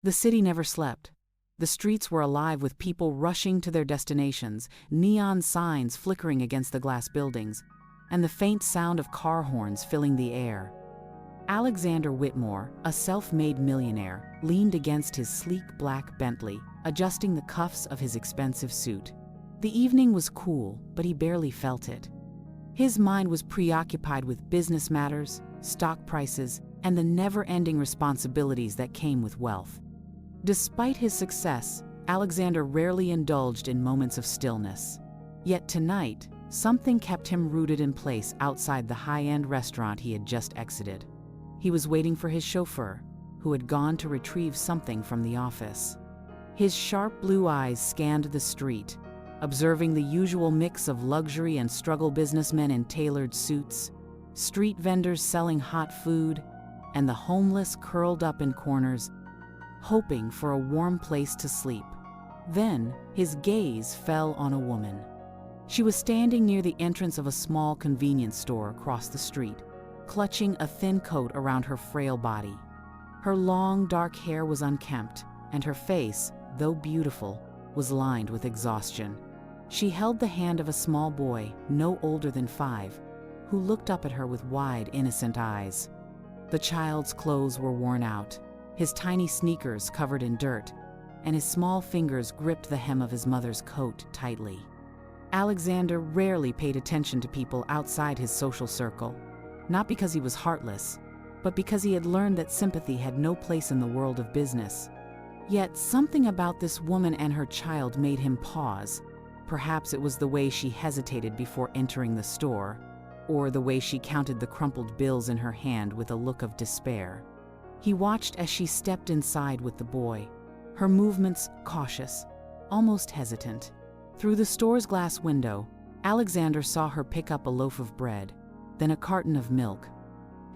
The city never slept. The streets were alive with people rushing to their destinations, neon signs flickering against the glass buildings, and the faint sound of car horns filling the air. Alexander Whitmore, a self-made millionaire, leaned against his sleek black Bentley, adjusting the cuffs of his expensive suit. The evening was cool, but he barely felt it. His mind was preoccupied with business matters, stock prices, and the never-ending responsibilities that came with wealth. Despite his success, Alexander rarely indulged in moments of stillness. Yet tonight, something kept him rooted in place outside the high-end restaurant he had just exited. He was waiting for his chauffeur, who had gone to retrieve something from the office. His sharp blue eyes scanned the street, observing the usual mix of luxury and struggle: businessmen in tailored suits, street vendors selling hot food, and the homeless curled up in corners, hoping for a warm place to sleep. Then, his gaze fell on a woman. She was standing near the entrance of a small convenience store across the street, clutching a thin coat around her frail body. Her long, dark hair was unkempt, and her face, though beautiful, was lined with exhaustion. She held the hand of a small boy, no older than 5, who looked up at her with wide, innocent eyes. The child's clothes were worn out, his tiny sneakers covered in dirt, and his small fingers gripped the hem of his mother's coat tightly. Alexander rarely paid attention to people outside his social circle, not because he was heartless, but because he had learned that sympathy had no place in the world of business. Yet something about this woman and her child made him pause. Perhaps it was the way she hesitated before entering the store, or the way she counted the crumpled bills in her hand with a look of despair. He watched as she stepped inside with the boy, her movements cautious, almost hesitant. Through the store's glass window, Alexander saw her pick up a loaf of bread, then a carton of milk.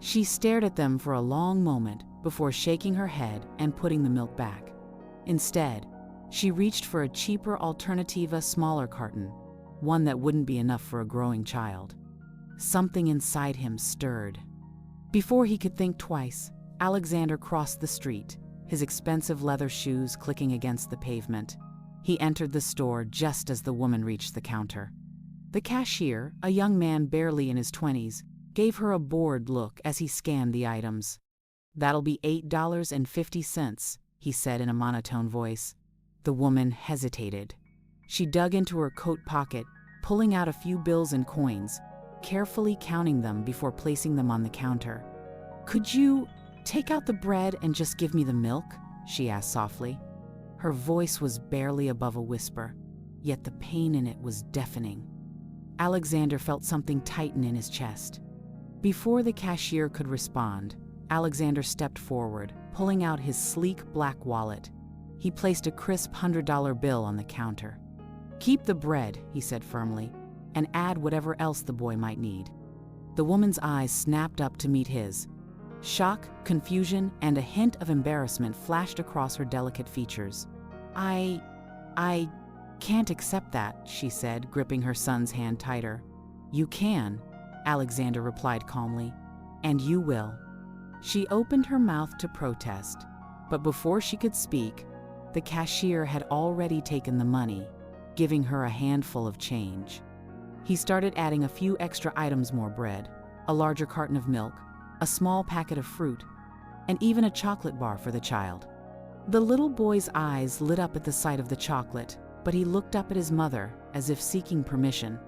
She stared at them for a long moment before shaking her head and putting the milk back. Instead, she reached for a cheaper alternative, a smaller carton, one that wouldn't be enough for a growing child. Something inside him stirred. Before he could think twice, Alexander crossed the street, his expensive leather shoes clicking against the pavement. He entered the store just as the woman reached the counter. The cashier, a young man barely in his 20s, gave her a bored look as he scanned the items. "That'll be $8.50, he said in a monotone voice. The woman hesitated. She dug into her coat pocket, pulling out a few bills and coins, carefully counting them before placing them on the counter. "Could you take out the bread and just give me the milk?" she asked softly. Her voice was barely above a whisper, yet the pain in it was deafening. Alexander felt something tighten in his chest. Before the cashier could respond, Alexander stepped forward, pulling out his sleek black wallet. He placed a crisp $100 bill on the counter. "Keep the bread," he said firmly, "and add whatever else the boy might need." The woman's eyes snapped up to meet his. Shock, confusion, and a hint of embarrassment flashed across her delicate features. I can't accept that," she said, gripping her son's hand tighter. "You can," Alexander replied calmly, "and you will." She opened her mouth to protest, but before she could speak, the cashier had already taken the money, giving her a handful of change. He started adding a few extra items: more bread, a larger carton of milk, a small packet of fruit, and even a chocolate bar for the child. The little boy's eyes lit up at the sight of the chocolate, but he looked up at his mother as if seeking permission.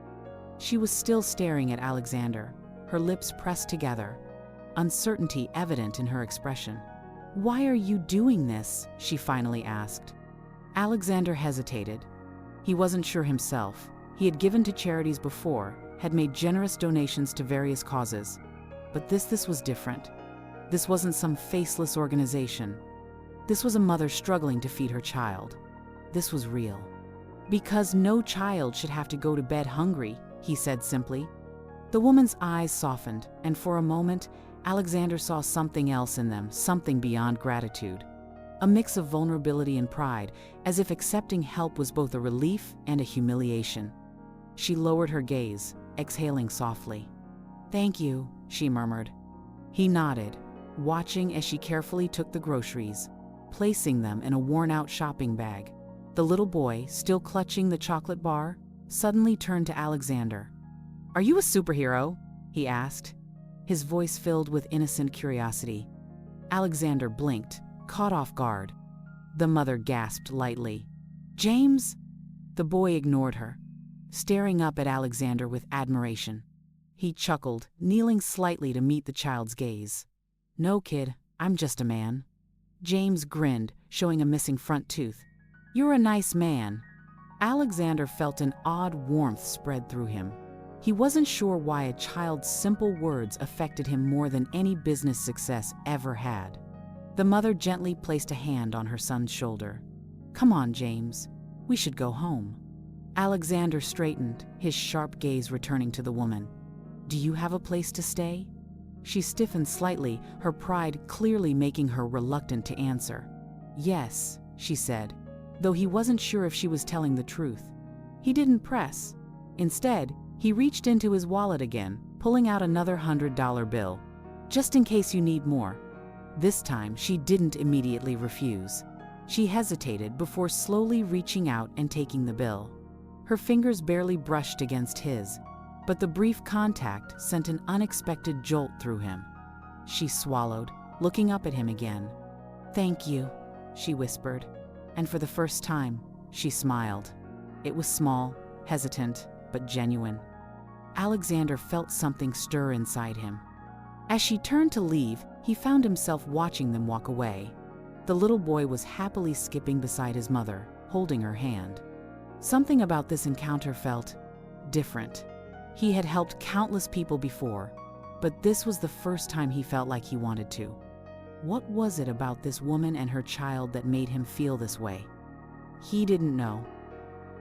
She was still staring at Alexander, her lips pressed together, uncertainty evident in her expression. "Why are you doing this?" she finally asked. Alexander hesitated. He wasn't sure himself. He had given to charities before, had made generous donations to various causes. But this was different. This wasn't some faceless organization. This was a mother struggling to feed her child. This was real. "Because no child should have to go to bed hungry," he said simply. The woman's eyes softened, and for a moment, Alexander saw something else in them, something beyond gratitude. A mix of vulnerability and pride, as if accepting help was both a relief and a humiliation. She lowered her gaze, exhaling softly. "Thank you," she murmured. He nodded, watching as she carefully took the groceries, placing them in a worn-out shopping bag. The little boy, still clutching the chocolate bar, suddenly turned to Alexander. "Are you a superhero?" he asked, his voice filled with innocent curiosity. Alexander blinked, caught off guard. The mother gasped lightly. "James?" The boy ignored her, staring up at Alexander with admiration. He chuckled, kneeling slightly to meet the child's gaze. "No, kid, I'm just a man." James grinned, showing a missing front tooth. "You're a nice man." Alexander felt an odd warmth spread through him. He wasn't sure why a child's simple words affected him more than any business success ever had. The mother gently placed a hand on her son's shoulder. "Come on, James. We should go home." Alexander straightened, his sharp gaze returning to the woman. "Do you have a place to stay?" She stiffened slightly, her pride clearly making her reluctant to answer. "Yes," she said, though he wasn't sure if she was telling the truth. He didn't press. Instead, he reached into his wallet again, pulling out another $100 bill. "Just in case you need more." This time, she didn't immediately refuse. She hesitated before slowly reaching out and taking the bill. Her fingers barely brushed against his, but the brief contact sent an unexpected jolt through him. She swallowed, looking up at him again. "Thank you," she whispered, and for the first time, she smiled. It was small, hesitant, but genuine. Alexander felt something stir inside him. As she turned to leave, he found himself watching them walk away. The little boy was happily skipping beside his mother, holding her hand. Something about this encounter felt different. He had helped countless people before, but this was the first time he felt like he wanted to. What was it about this woman and her child that made him feel this way? He didn't know.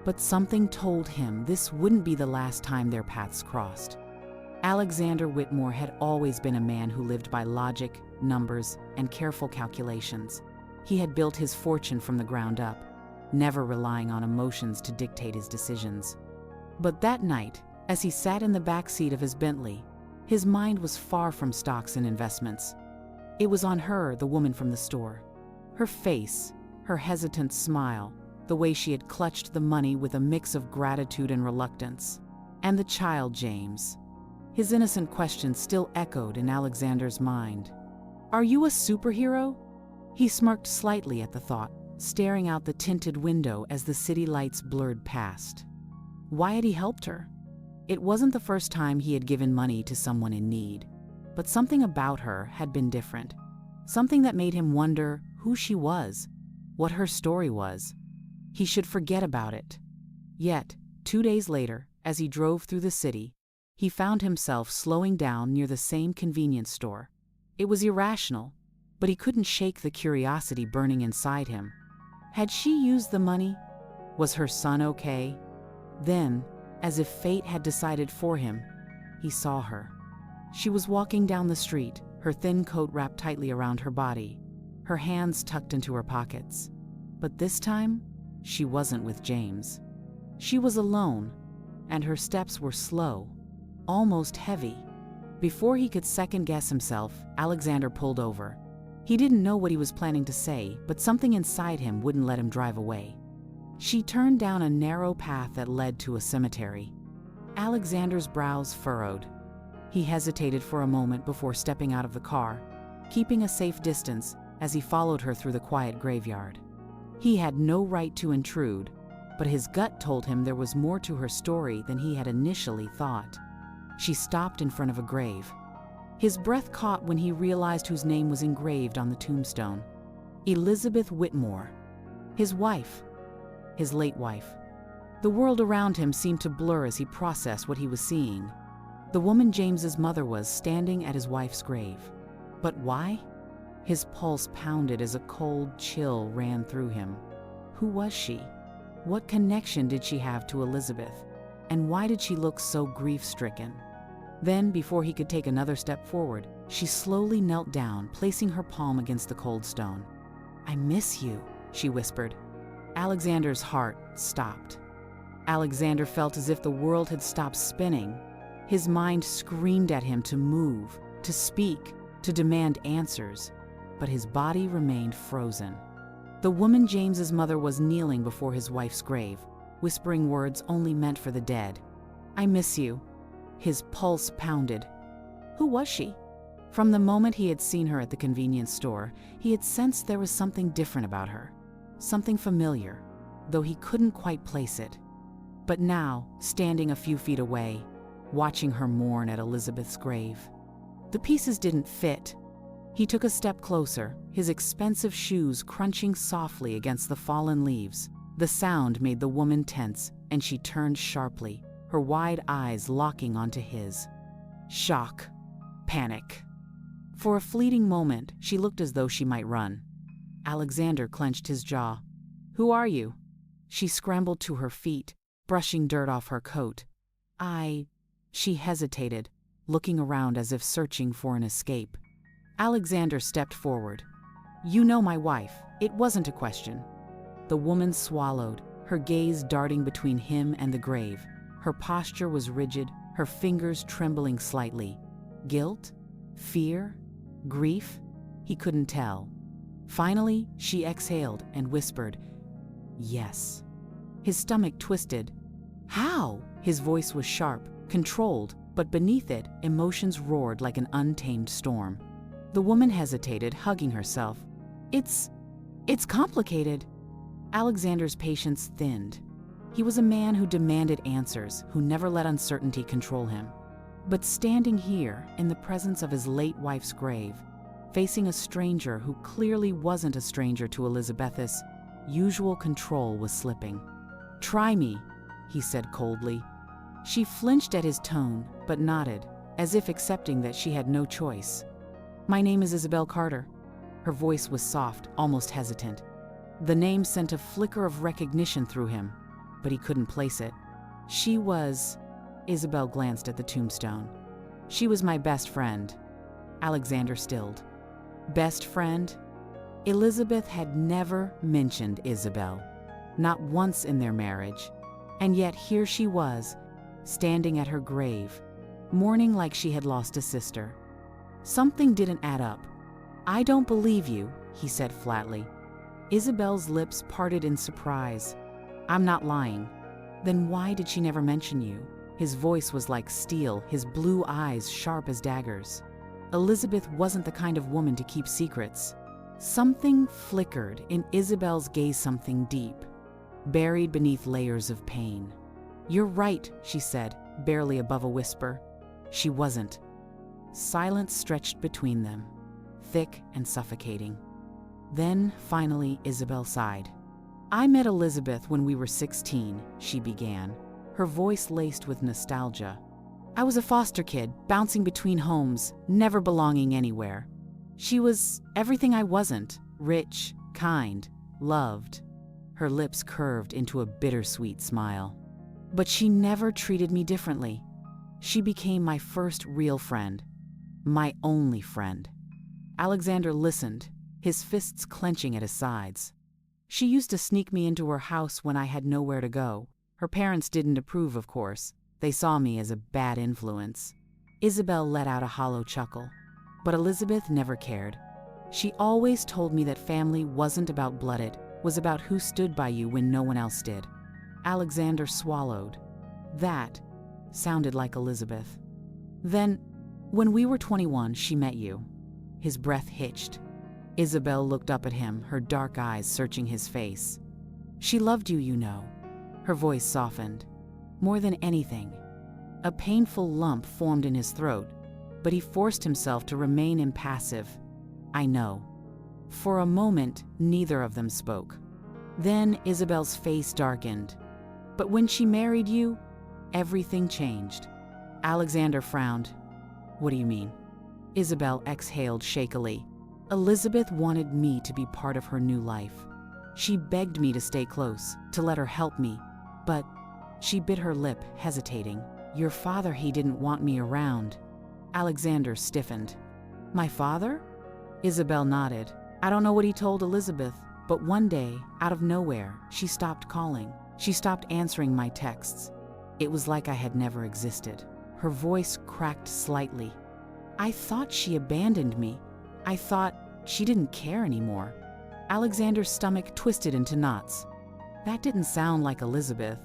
But something told him this wouldn't be the last time their paths crossed. Alexander Whitmore had always been a man who lived by logic, numbers, and careful calculations. He had built his fortune from the ground up, never relying on emotions to dictate his decisions. But that night, as he sat in the back seat of his Bentley, his mind was far from stocks and investments. It was on her, the woman from the store. Her face, her hesitant smile, the way she had clutched the money with a mix of gratitude and reluctance. And the child, James. His innocent question still echoed in Alexander's mind. "Are you a superhero?" He smirked slightly at the thought, staring out the tinted window as the city lights blurred past. Why had he helped her? It wasn't the first time he had given money to someone in need, but something about her had been different. Something that made him wonder who she was, what her story was. He should forget about it. Yet, 2 days later, as he drove through the city, he found himself slowing down near the same convenience store. It was irrational, but he couldn't shake the curiosity burning inside him. Had she used the money? Was her son okay? Then, as if fate had decided for him, he saw her. She was walking down the street, her thin coat wrapped tightly around her body, her hands tucked into her pockets. But this time, she wasn't with James. She was alone, and her steps were slow, almost heavy. Before he could second-guess himself, Alexander pulled over. He didn't know what he was planning to say, but something inside him wouldn't let him drive away. She turned down a narrow path that led to a cemetery. Alexander's brows furrowed. He hesitated for a moment before stepping out of the car, keeping a safe distance as he followed her through the quiet graveyard. He had no right to intrude, but his gut told him there was more to her story than he had initially thought. She stopped in front of a grave. His breath caught when he realized whose name was engraved on the tombstone. Elizabeth Whitmore. His wife. His late wife. The world around him seemed to blur as he processed what he was seeing. The woman James's mother was standing at his wife's grave. But why? His pulse pounded as a cold chill ran through him. Who was she? What connection did she have to Elizabeth? And why did she look so grief-stricken? Then, before he could take another step forward, she slowly knelt down, placing her palm against the cold stone. "I miss you," she whispered. Alexander's heart stopped. Alexander felt as if the world had stopped spinning. His mind screamed at him to move, to speak, to demand answers, but his body remained frozen. The woman James's mother was kneeling before his wife's grave, whispering words only meant for the dead. "I miss you." His pulse pounded. Who was she? From the moment he had seen her at the convenience store, he had sensed there was something different about her. Something familiar, though he couldn't quite place it. But now, standing a few feet away, watching her mourn at Elizabeth's grave, the pieces didn't fit. He took a step closer, his expensive shoes crunching softly against the fallen leaves. The sound made the woman tense, and she turned sharply, her wide eyes locking onto his. Shock. Panic. For a fleeting moment, she looked as though she might run. Alexander clenched his jaw. "Who are you?" She scrambled to her feet, brushing dirt off her coat. She hesitated, looking around as if searching for an escape. Alexander stepped forward. "You know my wife. It wasn't a question." The woman swallowed, her gaze darting between him and the grave. Her posture was rigid, her fingers trembling slightly. Guilt? Fear? Grief? He couldn't tell. Finally, she exhaled and whispered, "Yes." His stomach twisted. "How?" His voice was sharp, controlled, but beneath it, emotions roared like an untamed storm. The woman hesitated, hugging herself. It's complicated." Alexander's patience thinned. He was a man who demanded answers, who never let uncertainty control him. But standing here, in the presence of his late wife's grave, facing a stranger who clearly wasn't a stranger to Elizabeth's, usual control was slipping. "Try me," he said coldly. She flinched at his tone, but nodded, as if accepting that she had no choice. "My name is Isabel Carter." Her voice was soft, almost hesitant. The name sent a flicker of recognition through him, but he couldn't place it. "She was..." Isabel glanced at the tombstone. "She was my best friend." Alexander stilled. Best friend? Elizabeth had never mentioned Isabel, not once in their marriage. And yet here she was, standing at her grave, mourning like she had lost a sister. Something didn't add up. "I don't believe you," he said flatly. Isabel's lips parted in surprise. "I'm not lying." "Then why did she never mention you?" His voice was like steel, his blue eyes sharp as daggers. Elizabeth wasn't the kind of woman to keep secrets. Something flickered in Isabel's gaze, something deep, buried beneath layers of pain. "You're right," she said, barely above a whisper. She wasn't. Silence stretched between them, thick and suffocating. Then, finally, Isabel sighed. "I met Elizabeth when we were 16, she began, her voice laced with nostalgia. "I was a foster kid, bouncing between homes, never belonging anywhere. She was everything I wasn't, rich, kind, loved." Her lips curved into a bittersweet smile. "But she never treated me differently. She became my first real friend, my only friend." Alexander listened, his fists clenching at his sides. "She used to sneak me into her house when I had nowhere to go. Her parents didn't approve, of course. They saw me as a bad influence." Isabel let out a hollow chuckle. "But Elizabeth never cared. She always told me that family wasn't about blood, it was about who stood by you when no one else did." Alexander swallowed. That sounded like Elizabeth. "Then, when we were 21, she met you." His breath hitched. Isabel looked up at him, her dark eyes searching his face. "She loved you, you know." Her voice softened. More than anything. A painful lump formed in his throat, but he forced himself to remain impassive. "I know." For a moment, neither of them spoke. Then Isabel's face darkened. "But when she married you, everything changed." Alexander frowned. "What do you mean?" Isabel exhaled shakily. "Elizabeth wanted me to be part of her new life. She begged me to stay close, to let her help me, but..." She bit her lip, hesitating. "Your father, he didn't want me around." Alexander stiffened. "My father?" Isabel nodded. "I don't know what he told Elizabeth, but one day, out of nowhere, she stopped calling. She stopped answering my texts. It was like I had never existed." Her voice cracked slightly. "I thought she abandoned me. I thought she didn't care anymore." Alexander's stomach twisted into knots. That didn't sound like Elizabeth,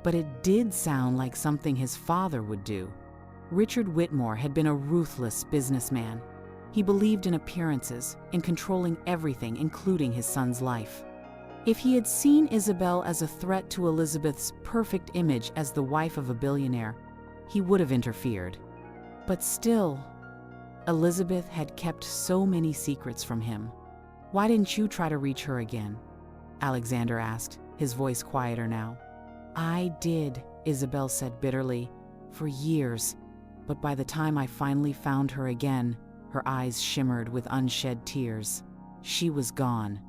but it did sound like something his father would do. Richard Whitmore had been a ruthless businessman. He believed in appearances, in controlling everything, including his son's life. If he had seen Isabel as a threat to Elizabeth's perfect image as the wife of a billionaire, he would have interfered. But still, Elizabeth had kept so many secrets from him. "Why didn't you try to reach her again?" Alexander asked, his voice quieter now. "I did," Isabel said bitterly, "for years. But by the time I finally found her again," her eyes shimmered with unshed tears, "she was gone."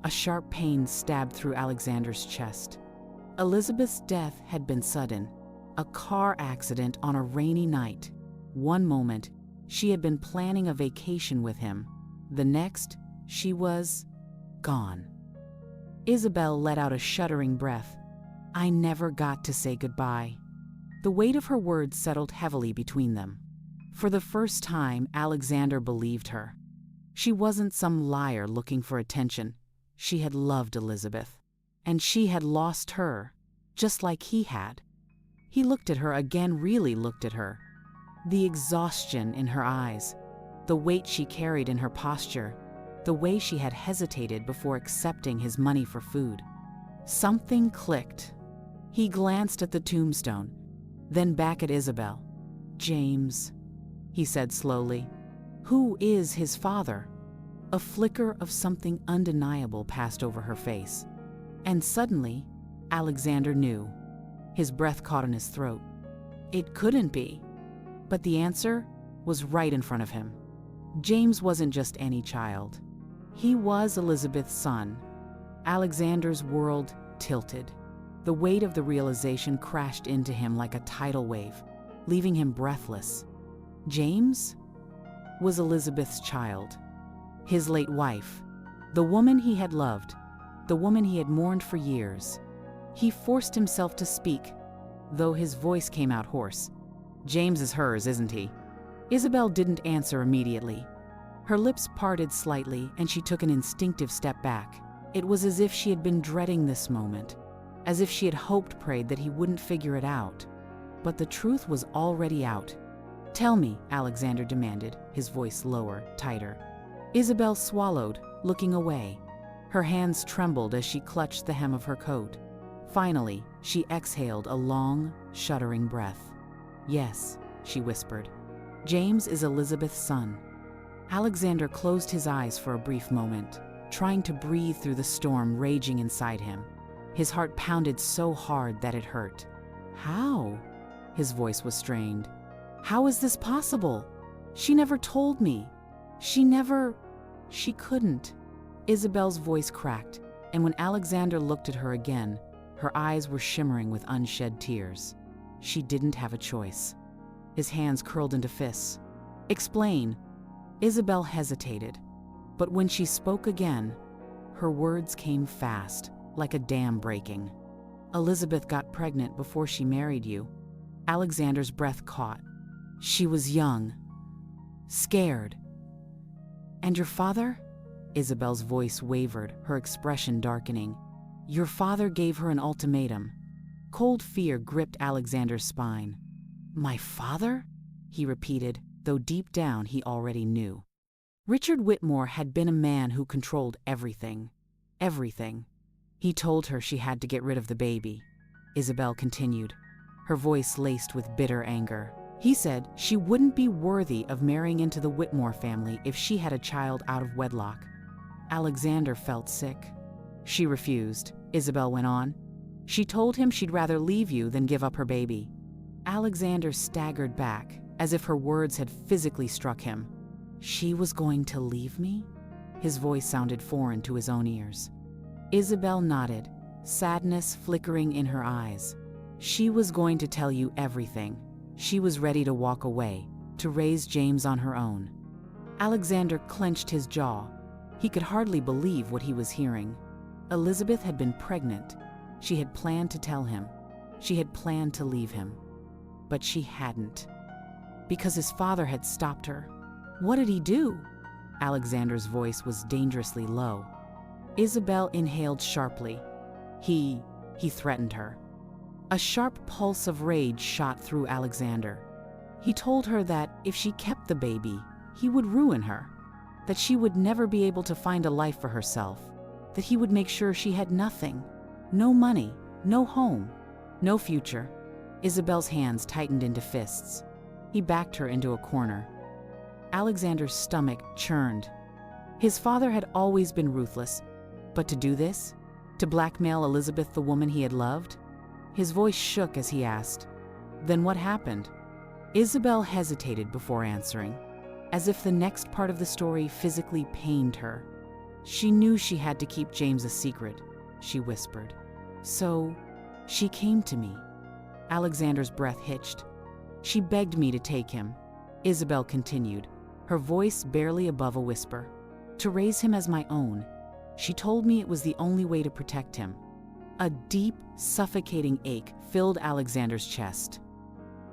A sharp pain stabbed through Alexander's chest. Elizabeth's death had been sudden, a car accident on a rainy night. One moment, she had been planning a vacation with him. The next, she was gone. Isabel let out a shuddering breath. "I never got to say goodbye." The weight of her words settled heavily between them. For the first time, Alexander believed her. She wasn't some liar looking for attention. She had loved Elizabeth, and she had lost her, just like he had. He looked at her again, really looked at her. The exhaustion in her eyes, the weight she carried in her posture, the way she had hesitated before accepting his money for food. Something clicked. He glanced at the tombstone, then back at Isabel. "James," he said slowly. "Who is his father?" A flicker of something undeniable passed over her face. And suddenly, Alexander knew. His breath caught in his throat. It couldn't be. But the answer was right in front of him. James wasn't just any child. He was Elizabeth's son. Alexander's world tilted. The weight of the realization crashed into him like a tidal wave, leaving him breathless. James was Elizabeth's child, his late wife, the woman he had loved, the woman he had mourned for years. He forced himself to speak, though his voice came out hoarse. "James is hers, isn't he?" Isabel didn't answer immediately. Her lips parted slightly, and she took an instinctive step back. It was as if she had been dreading this moment, as if she had hoped, prayed that he wouldn't figure it out. But the truth was already out. "Tell me," Alexander demanded, his voice lower, tighter. Isabel swallowed, looking away. Her hands trembled as she clutched the hem of her coat. Finally, she exhaled a long, shuddering breath. "Yes," she whispered. "James is Elizabeth's son." Alexander closed his eyes for a brief moment, trying to breathe through the storm raging inside him. His heart pounded so hard that it hurt. "How?" His voice was strained. "How is this possible? She never told me. She couldn't." Isabel's voice cracked, and when Alexander looked at her again, her eyes were shimmering with unshed tears. She didn't have a choice. His hands curled into fists. "Explain." Isabel hesitated, but when she spoke again, her words came fast, like a dam breaking. "Elizabeth got pregnant before she married you." Alexander's breath caught. "She was young, scared." "And your father?" Isabel's voice wavered, her expression darkening. "Your father gave her an ultimatum." Cold fear gripped Alexander's spine. "My father?" he repeated, though deep down he already knew. Richard Whitmore had been a man who controlled everything. Everything. He told her she had to get rid of the baby. Isabel continued, her voice laced with bitter anger. He said she wouldn't be worthy of marrying into the Whitmore family if she had a child out of wedlock. Alexander felt sick. "She refused," Isabel went on. "She told him she'd rather leave you than give up her baby." Alexander staggered back, as if her words had physically struck him. "She was going to leave me?" His voice sounded foreign to his own ears. Isabel nodded, sadness flickering in her eyes. "She was going to tell you everything. She was ready to walk away, to raise James on her own." Alexander clenched his jaw. He could hardly believe what he was hearing. Elizabeth had been pregnant. She had planned to tell him. She had planned to leave him. But she hadn't. Because his father had stopped her. What did he do? Alexander's voice was dangerously low. Isabel inhaled sharply. He threatened her. A sharp pulse of rage shot through Alexander. He told her that if she kept the baby, he would ruin her, that she would never be able to find a life for herself, that he would make sure she had nothing, no money, no home, no future. Isabel's hands tightened into fists. He backed her into a corner. Alexander's stomach churned. His father had always been ruthless, but to do this? To blackmail Elizabeth, the woman he had loved? His voice shook as he asked, "Then what happened?" Isabel hesitated before answering, as if the next part of the story physically pained her. She knew she had to keep James a secret, she whispered. "So, she came to me." Alexander's breath hitched. "She begged me to take him," Isabel continued, her voice barely above a whisper. "To raise him as my own. She told me it was the only way to protect him." A deep, suffocating ache filled Alexander's chest.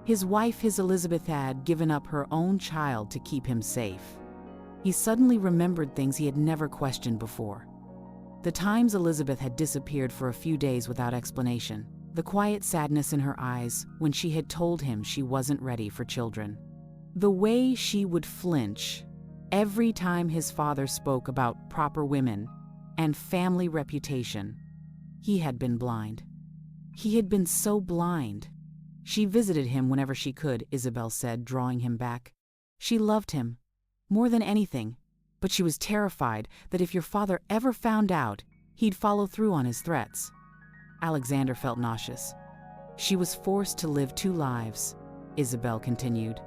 His wife, his Elizabeth, had given up her own child to keep him safe. He suddenly remembered things he had never questioned before. The times Elizabeth had disappeared for a few days without explanation, the quiet sadness in her eyes when she had told him she wasn't ready for children. The way she would flinch every time his father spoke about proper women and family reputation. He had been blind. He had been so blind. She visited him whenever she could, Isabel said, drawing him back. She loved him, more than anything, but she was terrified that if your father ever found out, he'd follow through on his threats. Alexander felt nauseous. She was forced to live two lives, Isabel continued.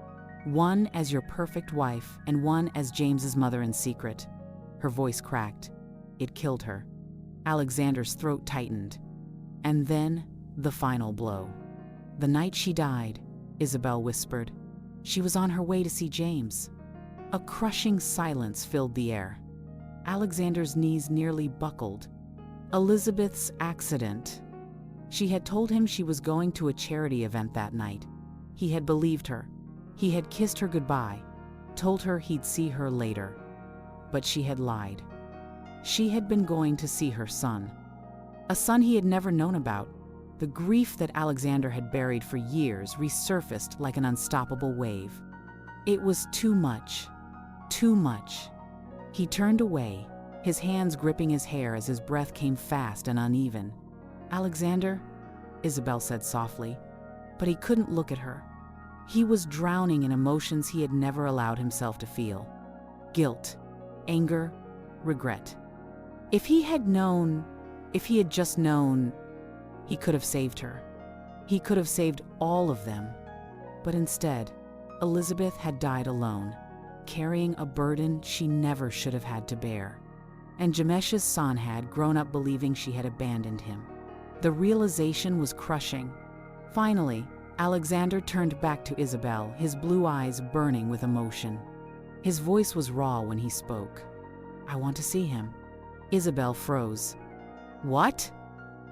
One as your perfect wife and one as James's mother in secret. Her voice cracked. It killed her. Alexander's throat tightened. And then, the final blow. The night she died, Isabel whispered. She was on her way to see James. A crushing silence filled the air. Alexander's knees nearly buckled. Elizabeth's accident. She had told him she was going to a charity event that night. He had believed her. He had kissed her goodbye, told her he'd see her later. But she had lied. She had been going to see her son. A son he had never known about. The grief that Alexander had buried for years resurfaced like an unstoppable wave. It was too much. Too much. He turned away, his hands gripping his hair as his breath came fast and uneven. "Alexander," Isabel said softly, but he couldn't look at her. He was drowning in emotions he had never allowed himself to feel. Guilt, anger, regret. If he had just known, he could have saved her. He could have saved all of them. But instead, Elizabeth had died alone, carrying a burden she never should have had to bear. And Jamesh's son had grown up believing she had abandoned him. The realization was crushing. Finally, Alexander turned back to Isabel, his blue eyes burning with emotion. His voice was raw when he spoke. "I want to see him." Isabel froze. "What?"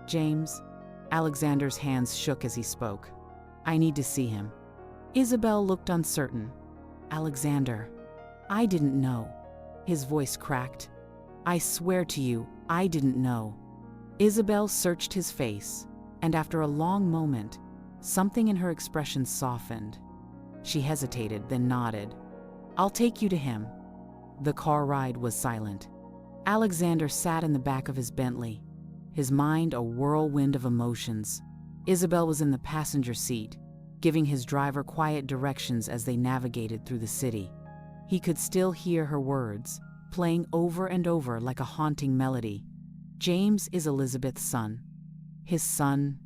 "James." Alexander's hands shook as he spoke. "I need to see him." Isabel looked uncertain. "Alexander, I didn't know." His voice cracked. "I swear to you, I didn't know." Isabel searched his face, and after a long moment, something in her expression softened. She hesitated, then nodded. "I'll take you to him." The car ride was silent. Alexander sat in the back of his Bentley, his mind a whirlwind of emotions. Isabel was in the passenger seat, giving his driver quiet directions as they navigated through the city. He could still hear her words, playing over and over like a haunting melody. James is Elizabeth's son. His son.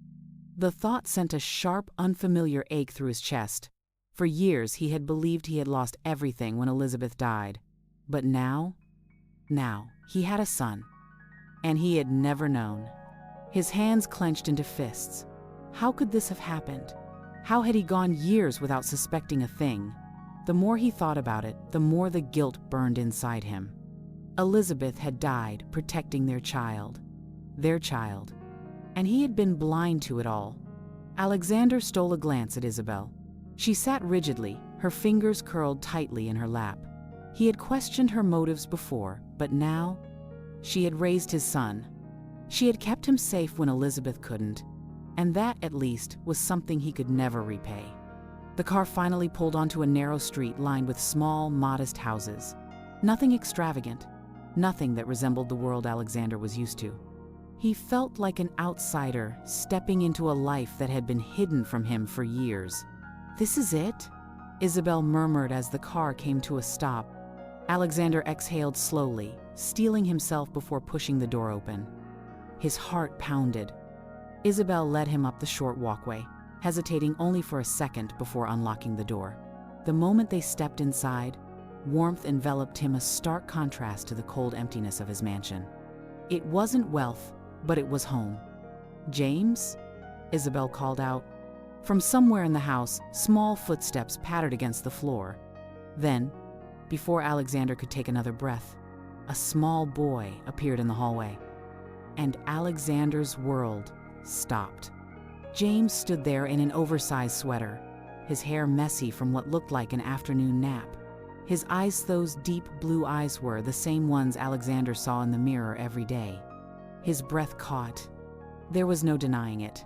The thought sent a sharp, unfamiliar ache through his chest. For years he had believed he had lost everything when Elizabeth died. But now, he had a son. And he had never known. His hands clenched into fists. How could this have happened? How had he gone years without suspecting a thing? The more he thought about it, the more the guilt burned inside him. Elizabeth had died protecting their child. And he had been blind to it all. Alexander stole a glance at Isabel. She sat rigidly, her fingers curled tightly in her lap. He had questioned her motives before, but now She had raised his son. She had kept him safe when Elizabeth couldn't, and that, at least, was something he could never repay. The car finally pulled onto a narrow street lined with small, modest houses. Nothing extravagant, nothing that resembled the world Alexander was used to. He felt like an outsider stepping into a life that had been hidden from him for years. "This is it?" Isabel murmured as the car came to a stop. Alexander exhaled slowly, steeling himself before pushing the door open. His heart pounded. Isabel led him up the short walkway, hesitating only for a second before unlocking the door. The moment they stepped inside, warmth enveloped him, a stark contrast to the cold emptiness of his mansion. It wasn't wealth, but it was home. "James?" Isabel called out. From somewhere in the house, small footsteps pattered against the floor. Then, before Alexander could take another breath, a small boy appeared in the hallway. And Alexander's world stopped. James stood there in an oversized sweater, his hair messy from what looked like an afternoon nap. His eyes, those deep blue eyes, were the same ones Alexander saw in the mirror every day. His breath caught. There was no denying it.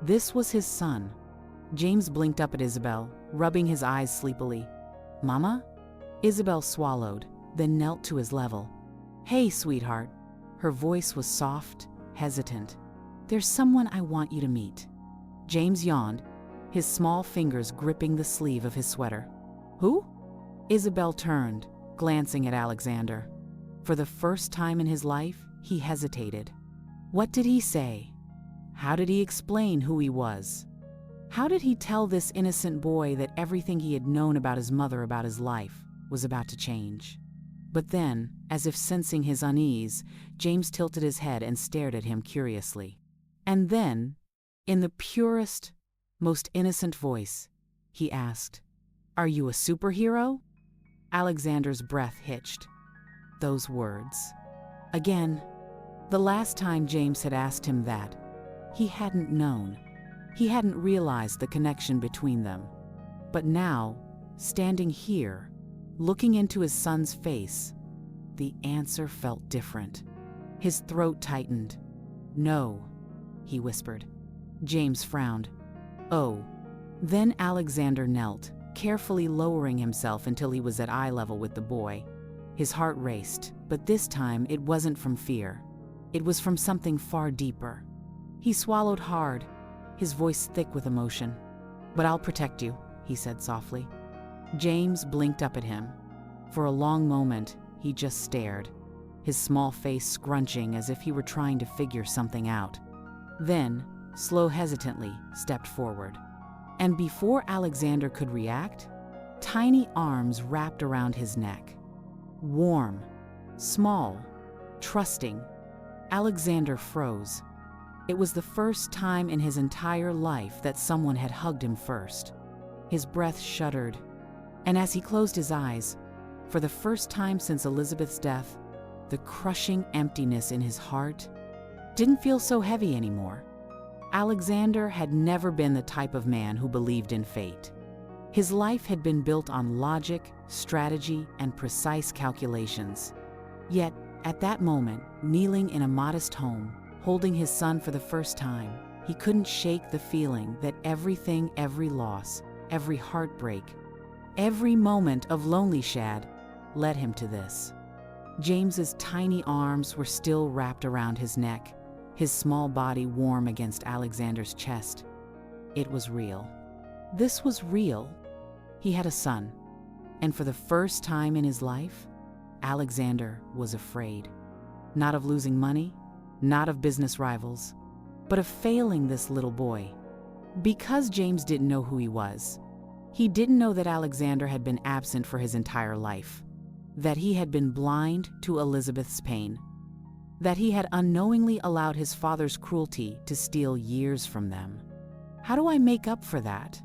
This was his son. James blinked up at Isabel, rubbing his eyes sleepily. "Mama?" Isabel swallowed, then knelt to his level. "Hey, sweetheart." Her voice was soft, hesitant. "There's someone I want you to meet." James yawned, his small fingers gripping the sleeve of his sweater. "Who?" Isabel turned, glancing at Alexander. For the first time in his life, he hesitated. What did he say? How did he explain who he was? How did he tell this innocent boy that everything he had known about his mother, about his life, was about to change? But then, as if sensing his unease, James tilted his head and stared at him curiously. And then, in the purest, most innocent voice, he asked, "Are you a superhero?" Alexander's breath hitched. Those words. Again. The last time James had asked him that, he hadn't known. He hadn't realized the connection between them. But now, standing here, looking into his son's face, the answer felt different. His throat tightened. "No," he whispered. James frowned. "Oh." Then Alexander knelt, carefully lowering himself until he was at eye level with the boy. His heart raced, but this time it wasn't from fear. It was from something far deeper. He swallowed hard, his voice thick with emotion. "But I'll protect you," he said softly. James blinked up at him. For a long moment, he just stared, his small face scrunching as if he were trying to figure something out. Then, hesitantly, stepped forward. And before Alexander could react, tiny arms wrapped around his neck. Warm, small, trusting. Alexander froze. It was the first time in his entire life that someone had hugged him first. His breath shuddered, and as he closed his eyes, for the first time since Elizabeth's death, the crushing emptiness in his heart didn't feel so heavy anymore. Alexander had never been the type of man who believed in fate. His life had been built on logic, strategy, and precise calculations. Yet, at that moment, kneeling in a modest home, holding his son for the first time, he couldn't shake the feeling that everything, every loss, every heartbreak, every moment of lonely shad led him to this. James's tiny arms were still wrapped around his neck, his small body warm against Alexander's chest. It was real. This was real. He had a son, and for the first time in his life, Alexander was afraid. Not of losing money, not of business rivals, but of failing this little boy. Because James didn't know who he was. He didn't know that Alexander had been absent for his entire life, that he had been blind to Elizabeth's pain, that he had unknowingly allowed his father's cruelty to steal years from them. How do I make up for that?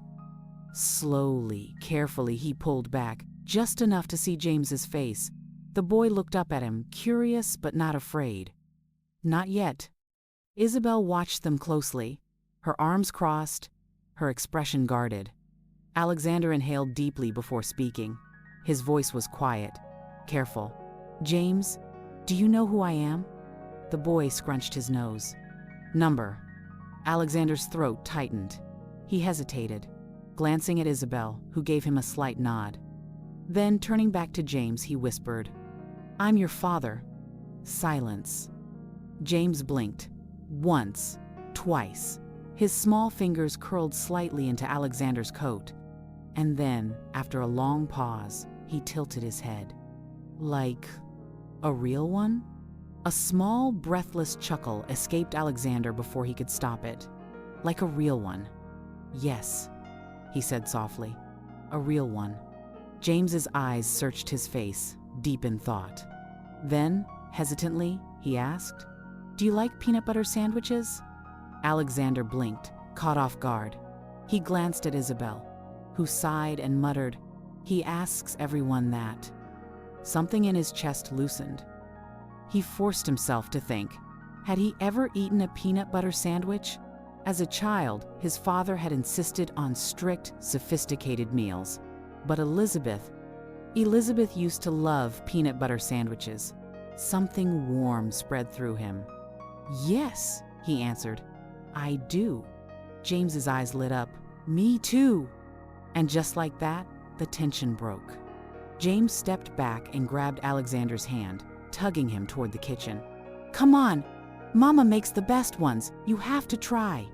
Slowly, carefully, he pulled back, just enough to see James's face. The boy looked up at him, curious but not afraid. Not yet. Isabel watched them closely, her arms crossed, her expression guarded. Alexander inhaled deeply before speaking. His voice was quiet, careful. "James, Do you know who I am? The boy scrunched his nose. Number. Alexander's throat tightened. He hesitated, glancing at Isabel, who gave him a slight nod. Then, turning back to James, he whispered, I'm your father. Silence. James blinked. Once. Twice. His small fingers curled slightly into Alexander's coat. And then, after a long pause, he tilted his head. Like a real one? A small, breathless chuckle escaped Alexander before he could stop it. Like a real one. Yes, he said softly. A real one. James's eyes searched his face, deep in thought. Then, hesitantly, he asked, Do you like peanut butter sandwiches? Alexander blinked, caught off guard. He glanced at Isabel, who sighed and muttered, He asks everyone that. Something in his chest loosened. He forced himself to think. Had he ever eaten a peanut butter sandwich? As a child, his father had insisted on strict, sophisticated meals. But Elizabeth used to love peanut butter sandwiches. Something warm spread through him. Yes, he answered. I do. James's eyes lit up. Me too. And just like that, the tension broke. James stepped back and grabbed Alexander's hand, tugging him toward the kitchen. Come on, Mama makes the best ones. You have to try.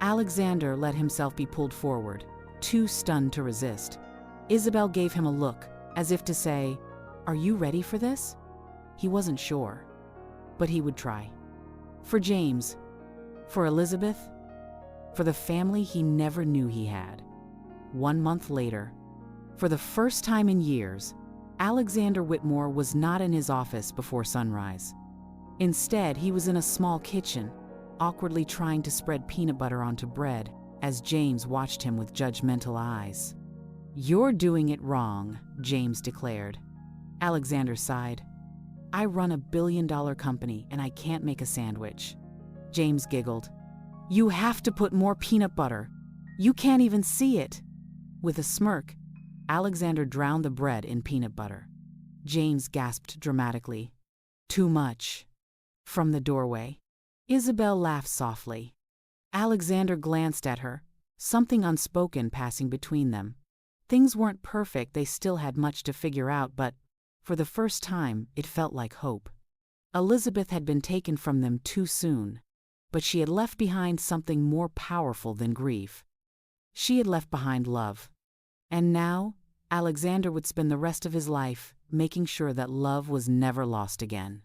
Alexander let himself be pulled forward, too stunned to resist. Isabel gave him a look, as if to say, Are you ready for this? He wasn't sure, but he would try. For James, for Elizabeth, for the family he never knew he had. 1 month later, for the first time in years, Alexander Whitmore was not in his office before sunrise. Instead, he was in a small kitchen, awkwardly trying to spread peanut butter onto bread as James watched him with judgmental eyes. You're doing it wrong, James declared. Alexander sighed. I run a billion-dollar company and I can't make a sandwich. James giggled. You have to put more peanut butter. You can't even see it. With a smirk, Alexander drowned the bread in peanut butter. James gasped dramatically. Too much. From the doorway, Isabel laughed softly. Alexander glanced at her, something unspoken passing between them. Things weren't perfect, they still had much to figure out, but for the first time, it felt like hope. Elizabeth had been taken from them too soon, but she had left behind something more powerful than grief. She had left behind love. And now, Alexander would spend the rest of his life making sure that love was never lost again.